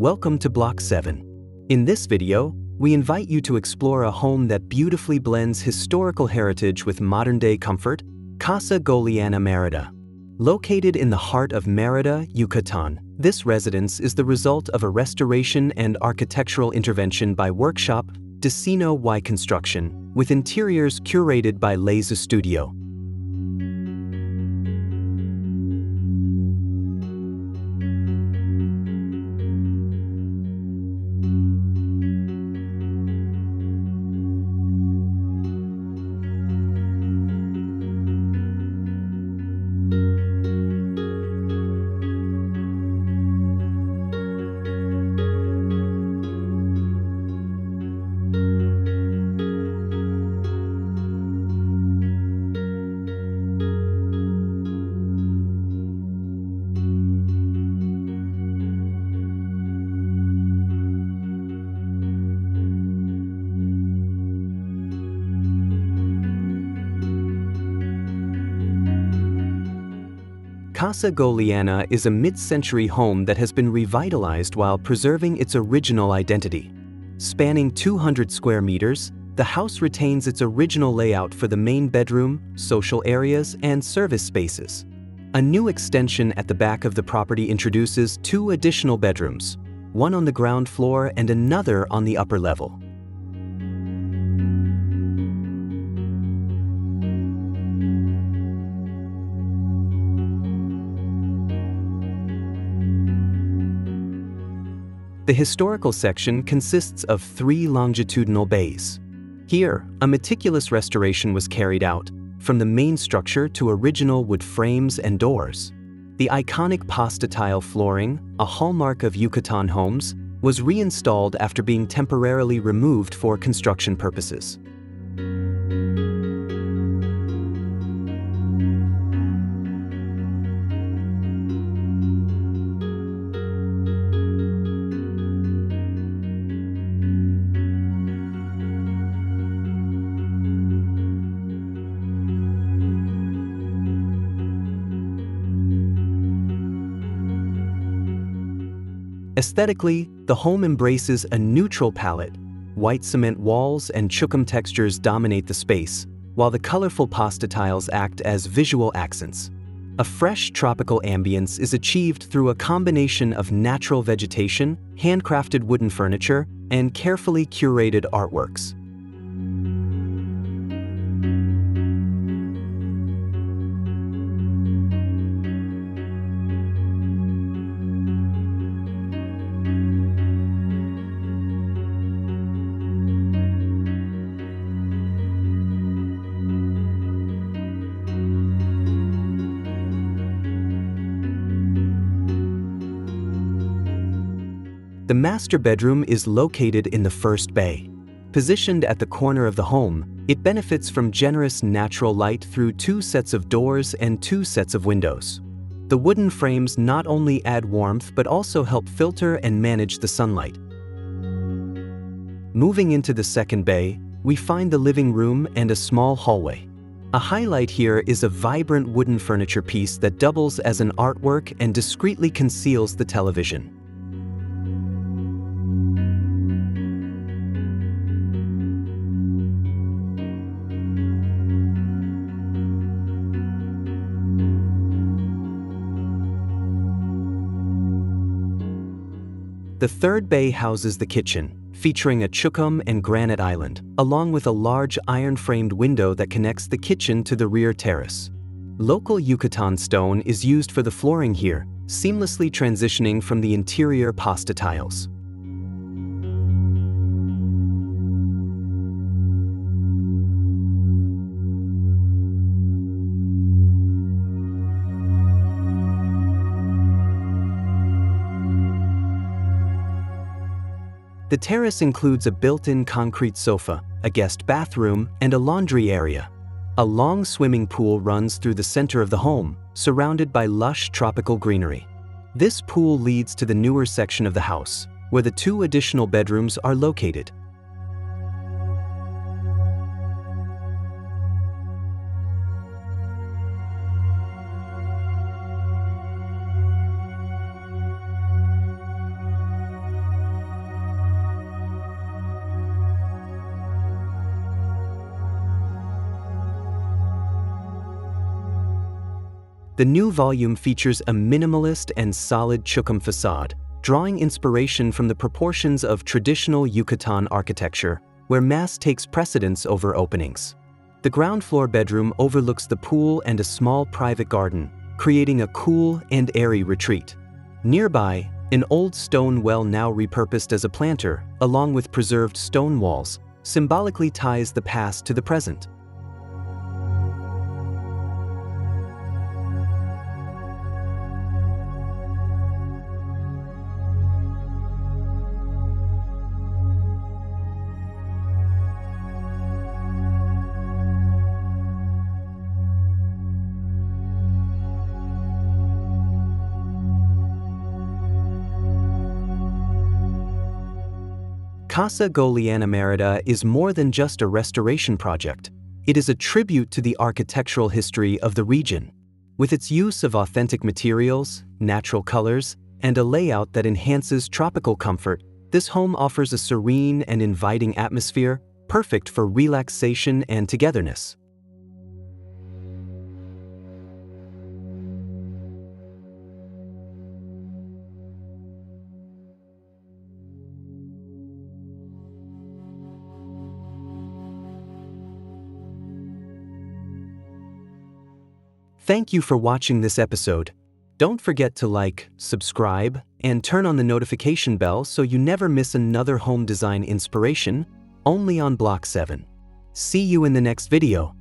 Welcome to Block 7. In this video, we invite you to explore a home that beautifully blends historical heritage with modern-day comfort, Casa Goliana Mérida. Located in the heart of Mérida, Yucatán, this residence is the result of a restoration and architectural intervention by workshop Diseño y Construcción, with interiors curated by Laseu Studio. Casa Goliana is a mid-century home that has been revitalized while preserving its original identity. Spanning 200 square meters, the house retains its original layout for the main bedroom, social areas, and service spaces. A new extension at the back of the property introduces 2 additional bedrooms, one on the ground floor and another on the upper level. The historical section consists of 3 longitudinal bays. Here, a meticulous restoration was carried out, from the main structure to original wood frames and doors. The iconic pasta tile flooring, a hallmark of Yucatán homes, was reinstalled after being temporarily removed for construction purposes. Aesthetically, the home embraces a neutral palette. White cement walls and chucum textures dominate the space, while the colorful pasta tiles act as visual accents. A fresh tropical ambience is achieved through a combination of natural vegetation, handcrafted wooden furniture, and carefully curated artworks. The master bedroom is located in the first bay. Positioned at the corner of the home, it benefits from generous natural light through 2 sets of doors and 2 sets of windows. The wooden frames not only add warmth but also help filter and manage the sunlight. Moving into the second bay, we find the living room and a small hallway. A highlight here is a vibrant wooden furniture piece that doubles as an artwork and discreetly conceals the television. The third bay houses the kitchen, featuring a chucum and granite island, along with a large iron-framed window that connects the kitchen to the rear terrace. Local Yucatán stone is used for the flooring here, seamlessly transitioning from the interior pasta tiles. The terrace includes a built-in concrete sofa, a guest bathroom, and a laundry area. A long swimming pool runs through the center of the home, surrounded by lush tropical greenery. This pool leads to the newer section of the house, where the 2 additional bedrooms are located. The new volume features a minimalist and solid chukum facade, drawing inspiration from the proportions of traditional Yucatan architecture, where mass takes precedence over openings. The ground floor bedroom overlooks the pool and a small private garden, creating a cool and airy retreat. Nearby, an old stone well now repurposed as a planter, along with preserved stone walls, symbolically ties the past to the present. Casa Goliana Mérida is more than just a restoration project. It is a tribute to the architectural history of the region. With its use of authentic materials, natural colors, and a layout that enhances tropical comfort, this home offers a serene and inviting atmosphere, perfect for relaxation and togetherness. Thank you for watching this episode. Don't forget to like, subscribe, and turn on the notification bell so you never miss another home design inspiration, only on Block 7. See you in the next video.